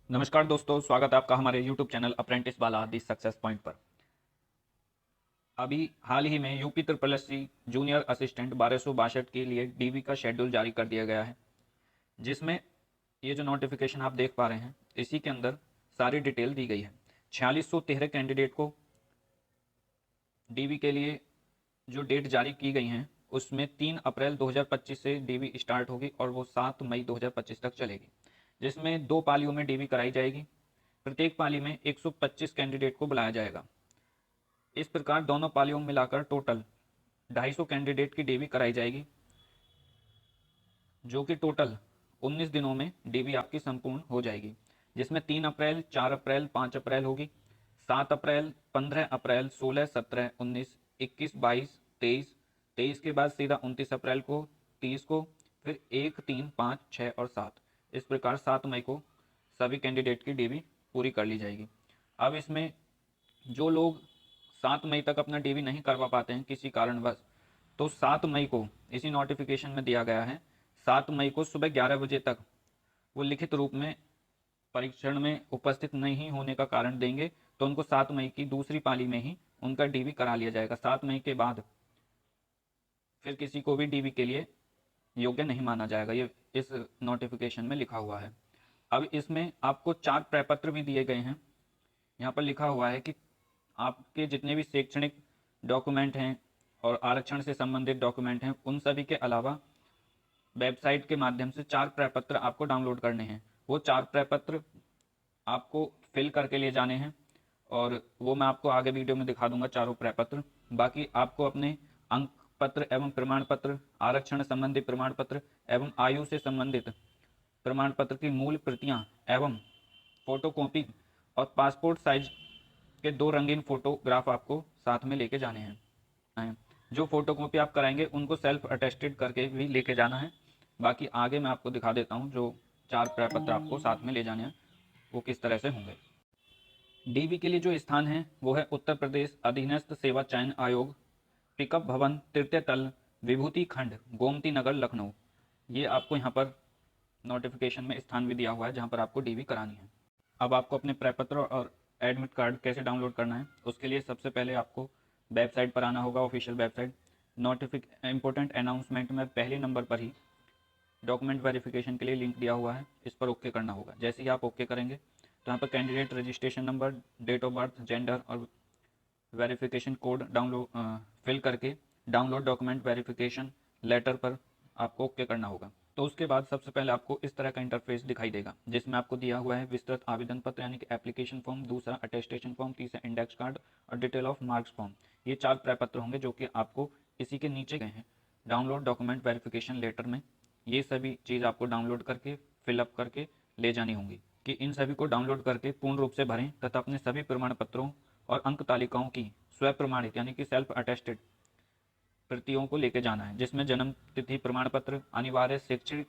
नमस्कार दोस्तों, स्वागत है आपका हमारे YouTube चैनल अप्रेंटिस बाला दी सक्सेस पॉइंट पर। अभी हाल ही में UP triple S C junior assistant 1262 के लिए डीवी का शेड्यूल जारी कर दिया गया है, जिसमें ये जो नोटिफिकेशन आप देख पा रहे हैं इसी के अंदर सारी डिटेल दी गई है। 4613 कैंडिडेट को डीवी के लिए जो डेट जारी की गई हैं उसमें 3 अप्रैल 2025 से डीवी स्टार्ट होगी और वो 7 मई 2025 तक चलेगी, जिसमें 2 पालियों में डीवी कराई जाएगी। प्रत्येक पाली में 125 कैंडिडेट को बुलाया जाएगा। इस प्रकार दोनों पालियों में मिलाकर टोटल 250 कैंडिडेट की डीवी कराई जाएगी, जो कि टोटल 19 दिनों में डीवी आपकी संपूर्ण हो जाएगी, जिसमें 3 अप्रैल, 4 अप्रैल, 5 अप्रैल होगी, 7 अप्रैल, 15 अप्रैल, 16, 17, 19, 21, 22, 23, 23 के बाद सीधा 29 अप्रैल को, 30 को, फिर 1, 3, 5, 6 और 7, इस प्रकार 7 मई को सभी कैंडिडेट की डीवी पूरी कर ली जाएगी। अब इसमें जो लोग 7 मई तक अपना डीवी नहीं करवा पाते हैं किसी कारणवश, तो 7 मई को इसी नोटिफिकेशन में दिया गया है, 7 मई को सुबह 11 बजे तक वो लिखित रूप में परीक्षण में उपस्थित नहीं होने का कारण देंगे, तो उनको 7 मई की दूसरी पाली में ही उनका डीवी करा लिया जाएगा। 7 मई के बाद फिर किसी को भी डीवी के लिए योग्य नहीं माना जाएगा, ये इस नोटिफिकेशन में लिखा हुआ है। अब इसमें आपको 4 प्रपत्र भी दिए गए हैं। यहाँ पर लिखा हुआ है कि आपके जितने भी शैक्षणिक डॉक्यूमेंट हैं और आरक्षण से संबंधित डॉक्यूमेंट हैं, उन सभी के अलावा वेबसाइट के माध्यम से 4 प्रपत्र आपको डाउनलोड करने हैं। वो 4 प्रपत्र आपको फिल करके ले जाने हैं और वो मैं आपको आगे वीडियो में दिखा दूंगा चारों प्रपत्र। बाकी आपको अपने अंक पत्र एवं प्रमाण पत्र, आरक्षण संबंधी प्रमाण पत्र एवं आयु से संबंधित प्रमाण पत्र की मूल प्रतियां एवं फोटोकॉपी और पासपोर्ट साइज के 2 रंगीन फोटोग्राफ आपको साथ में लेके जाने हैं। जो फोटोकॉपी आप कराएंगे उनको सेल्फ अटेस्टेड करके भी लेके जाना है। बाकी आगे मैं आपको दिखा देता हूँ जो 4 प्रपत्र आपको साथ में ले जाने हैं वो किस तरह से होंगे। डीवी के लिए जो स्थान है वो है उत्तर प्रदेश अधीनस्थ सेवा चयन आयोग, पिकअप भवन, तृतीय तल, विभूति खंड, गोमती नगर, लखनऊ। ये आपको यहाँ पर नोटिफिकेशन में स्थान भी दिया हुआ है जहाँ पर आपको डीवी करानी है। अब आपको अपने प्रपत्र और एडमिट कार्ड कैसे डाउनलोड करना है, उसके लिए सबसे पहले आपको वेबसाइट पर आना होगा, ऑफिशियल वेबसाइट। इम्पोर्टेंट अनाउंसमेंट में पहले नंबर पर ही डॉक्यूमेंट वेरिफिकेशन के लिए लिंक दिया हुआ है, इस पर ओके करना होगा। जैसे ही आप ओके करेंगे तो यहाँ पर candidate registration number, date of birth, gender और वेरिफिकेशन कोड डाउनलोड फिल करके डाउनलोड डॉक्यूमेंट वेरिफिकेशन लेटर पर आपको ओके करना होगा। तो उसके बाद सबसे पहले आपको इस तरह का इंटरफेस दिखाई देगा, जिसमें आपको दिया हुआ है विस्तृत आवेदन पत्र यानी कि एप्लीकेशन फॉर्म, दूसरा अटेस्टेशन फॉर्म, तीसरा इंडेक्स कार्ड और डिटेल ऑफ मार्क्स फॉर्म। ये 4 प्रपत्र होंगे जो कि आपको इसी के नीचे गए हैं डाउनलोड डॉक्यूमेंट वेरिफिकेशन लेटर में। ये सभी चीज़ आपको डाउनलोड करके फिलअप करके ले जानी होंगी कि इन सभी को डाउनलोड करके पूर्ण रूप से भरें तथा अपने सभी प्रमाण पत्रों और अंक तालिकाओं की स्व प्रमाणित यानी कि सेल्फ अटेस्टेड प्रतियों को लेकर जाना है, जिसमें जन्म तिथि प्रमाण पत्र, अनिवार्य शैक्षिक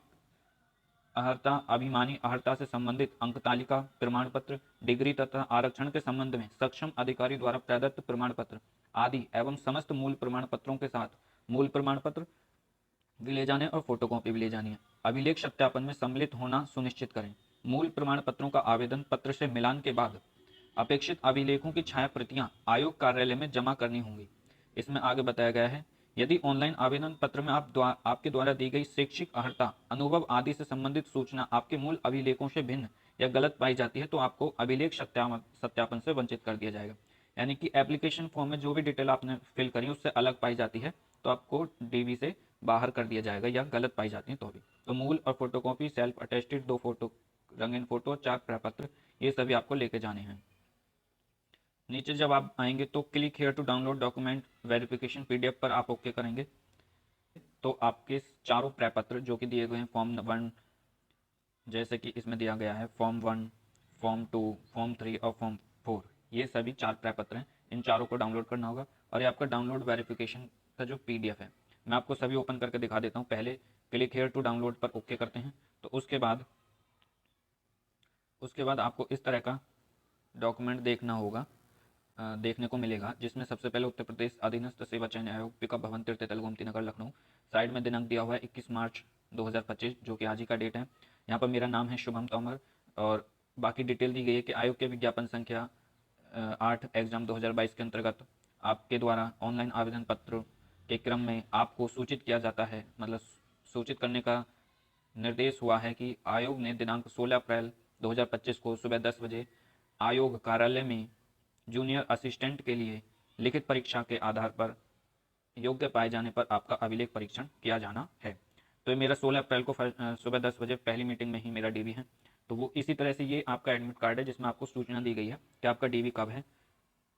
अर्हता, अभिमानी अर्हता से संबंधित अंक तालिका प्रमाण पत्र, डिग्री तथा आरक्षण के संबंध में सक्षम अधिकारी द्वारा प्रदत्त प्रमाण पत्र आदि एवं समस्त मूल प्रमाण पत्रों के साथ मूल प्रमाण पत्र भी ले जाने और फोटोकॉपी भी ले जानी है। अभिलेख सत्यापन में सम्मिलित होना सुनिश्चित करें। मूल प्रमाण पत्रों का आवेदन पत्र से मिलान के बाद अपेक्षित अभिलेखों की छाया प्रतियां आयोग कार्यालय में जमा करनी होंगी। इसमें आगे बताया गया है, यदि ऑनलाइन आवेदन पत्र में आपके द्वारा दी गई शैक्षिक अर्हता, अनुभव आदि से संबंधित सूचना आपके मूल अभिलेखों से भिन्न या गलत पाई जाती है तो आपको अभिलेख सत्यापन से वंचित कर दिया जाएगा। यानी कि एप्लीकेशन फॉर्म में जो भी डिटेल आपने फिल करी उससे अलग पाई जाती है तो आपको डीवी से बाहर कर दिया जाएगा, या गलत पाई जाती है तो भी। तो मूल और फोटोकॉपी, सेल्फ अटेस्टेड 2 फोटो रंगीन फोटो, 4 प्रपत्र, ये सभी आपको लेके जाने हैं। नीचे जब आप आएंगे तो click here to download document verification PDF पर आप ओके करेंगे तो आपके चारों प्रपत्र जो कि दिए गए हैं फॉर्म 1, जैसे कि इसमें दिया गया है फॉर्म 1, फॉर्म 2, फॉर्म 3 और फॉर्म 4, ये सभी 4 प्रपत्र हैं। इन चारों को डाउनलोड करना होगा और ये आपका डाउनलोड वेरिफिकेशन का जो पीडीएफ है मैं आपको सभी ओपन करके दिखा देता हूँ। पहले क्लिक हेयर टू डाउनलोड पर ओके करते हैं तो उसके बाद आपको इस तरह का डॉक्यूमेंट देखना होगा, देखने को मिलेगा, जिसमें सबसे पहले उत्तर प्रदेश अधीनस्थ सेवा चयन आयोग, पिकअप भवन, तृतीय तल, गोमती नगर, लखनऊ। साइड में दिनांक दिया हुआ है 21 मार्च 2025 जो कि आज ही का डेट है। यहाँ पर मेरा नाम है शुभम तोमर और बाकी डिटेल दी गई है कि आयोग के विज्ञापन संख्या 8 एग्जाम 2022 के अंतर्गत आपके द्वारा ऑनलाइन आवेदन पत्र के क्रम में आपको सूचित किया जाता है, मतलब सूचित करने का निर्देश हुआ है कि आयोग ने दिनांक 16 अप्रैल 2025 को सुबह 10 बजे आयोग कार्यालय में जूनियर असिस्टेंट के लिए लिखित परीक्षा के आधार पर योग्य पाए जाने पर आपका अभिलेख परीक्षण किया जाना है। तो ये मेरा 16 अप्रैल को सुबह 10 बजे पहली मीटिंग में ही मेरा डीवी है। तो वो इसी तरह से ये आपका एडमिट कार्ड है जिसमें आपको सूचना दी गई है कि आपका डीवी कब है,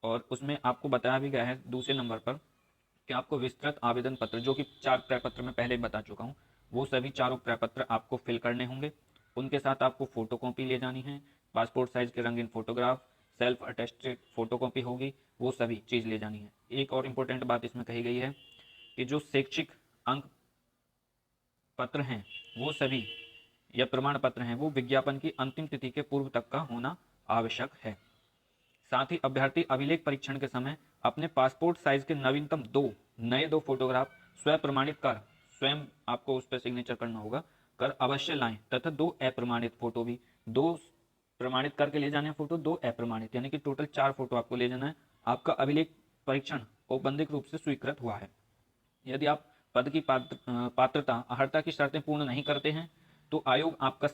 और उसमें आपको बताया भी गया है दूसरे नंबर पर कि आपको विस्तृत आवेदन पत्र, जो कि 4 प्रपत्र मैं पहले बता चुका हूँ, वो सभी 4 प्रपत्र आपको फिल करने होंगे। उनके साथ आपको फोटो कॉपी ले जानी है, पासपोर्ट साइज के रंगीन photograph, self attested photo copy होगी, वो सभी चीज़ ले जानी है। एक और इम्पोर्टेंट बात इसमें कही गई है कि जो शैक्षिक अंक पत्र हैं वो सभी, या प्रमाण पत्र हैं, वो विज्ञापन की अंतिम तिथि के पूर्व तक का होना आवश्यक है। साथ ही अभ्यर्थी अभिलेख परीक्षण के समय अपने पासपोर्ट साइज के नवीनतम दो फोटोग्राफ स्वयं प्रमाणित कर, स्वयं आपको उस पर सिग्नेचर करना होगा, कर अवश्य लाएं, तथा 2 अप्रमाणित फोटो भी, 2 प्रमाणित करके ले जाने हैं फोटो, 2 अप्रमाणित, यानी कि टोटल 4 फोटो आपको ले जाना है। आपका अभिलेख परीक्षण औपबंधिक रूप से स्वीकृत हुआ है। यदि आप पद की पात्रता अर्हता की शर्तें पूर्ण नहीं करते हैं तो आयोग आपका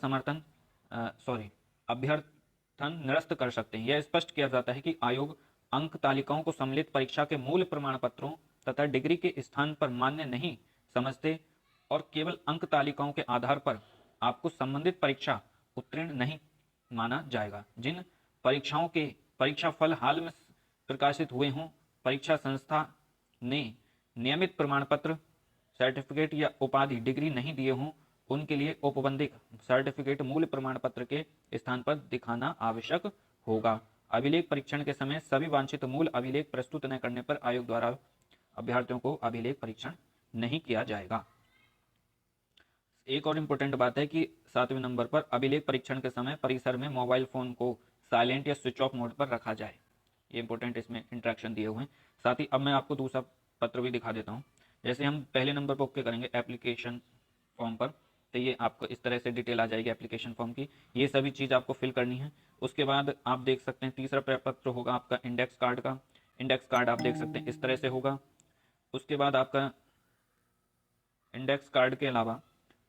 अभ्यर्थन निरस्त कर सकते हैं। यह स्पष्ट किया जाता है कि आयोग अंक तालिकाओं को सम्मिलित परीक्षा के मूल प्रमाण पत्रों तथा डिग्री के स्थान पर मान्य नहीं समझते और केवल अंक तालिकाओं के आधार पर आपको संबंधित परीक्षा उत्तीर्ण नहीं माना जाएगा। जिन परीक्षाओं के परीक्षा फल हाल में प्रकाशित हुए हों, परीक्षा संस्था ने नियमित प्रमाण पत्र, सर्टिफिकेट या उपाधि डिग्री नहीं दिए हों, उनके लिए औपबंधिक सर्टिफिकेट मूल प्रमाण पत्र के स्थान पर दिखाना आवश्यक होगा। अभिलेख परीक्षण के समय सभी वांछित मूल अभिलेख प्रस्तुत न करने पर आयोग द्वारा अभ्यर्थियों को अभिलेख परीक्षण नहीं किया जाएगा। एक और इम्पोर्टेंट बात है कि 7वें नंबर पर अभिलेख परीक्षण के समय परिसर में मोबाइल फोन को साइलेंट या स्विच ऑफ मोड पर रखा जाए। ये इंपॉर्टेंट इसमें इंस्ट्रक्शन दिए हुए हैं। साथ ही अब मैं आपको दूसरा पत्र भी दिखा देता हूँ। जैसे हम पहले नंबर पर ओके करेंगे एप्लीकेशन फॉर्म पर, तो ये आपको इस तरह से डिटेल आ जाएगी एप्लीकेशन फॉर्म की। ये सभी चीज़ आपको फिल करनी है। उसके बाद आप देख सकते हैं तीसरा प्रपत्र होगा आपका इंडेक्स कार्ड का। इंडेक्स कार्ड आप देख सकते हैं इस तरह से होगा। उसके बाद आपका इंडेक्स कार्ड के अलावा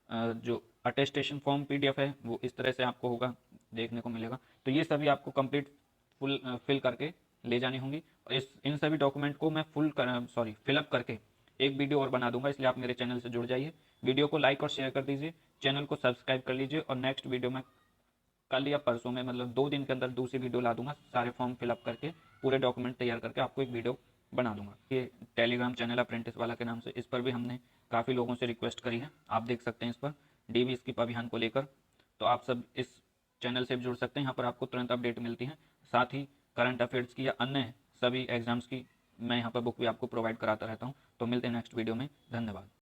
जो अटेस्टेशन फॉर्म पीडीएफ है वो इस तरह से आपको होगा, देखने को मिलेगा। तो ये सभी आपको कंप्लीट फिल करके ले जानी होंगी। और इन सभी डॉक्यूमेंट को मैं फिलअप करके एक वीडियो और बना दूंगा, इसलिए आप मेरे चैनल से जुड़ जाइए। वीडियो को लाइक और शेयर कर दीजिए, चैनल को सब्सक्राइब कर लीजिए, और नेक्स्ट वीडियो में कल या परसों में, मतलब 2 दिन के अंदर दूसरी वीडियो ला दूंगा। सारे फॉर्म फिलअप करके पूरे डॉक्यूमेंट तैयार करके आपको एक वीडियो बना दूंगा। ये टेलीग्राम चैनल अप्रेंटिस वाला के नाम से, इस पर भी हमने काफ़ी लोगों से रिक्वेस्ट करी है, आप देख सकते हैं इस पर डीवी स्किप अभियान को लेकर। तो आप सब इस चैनल से भी जुड़ सकते हैं, यहाँ पर आपको तुरंत अपडेट मिलती है। साथ ही करंट अफेयर्स की या अन्य सभी एग्जाम्स की मैं यहाँ पर बुक भी आपको प्रोवाइड कराता रहता हूँ। तो मिलते हैं नेक्स्ट वीडियो में, धन्यवाद।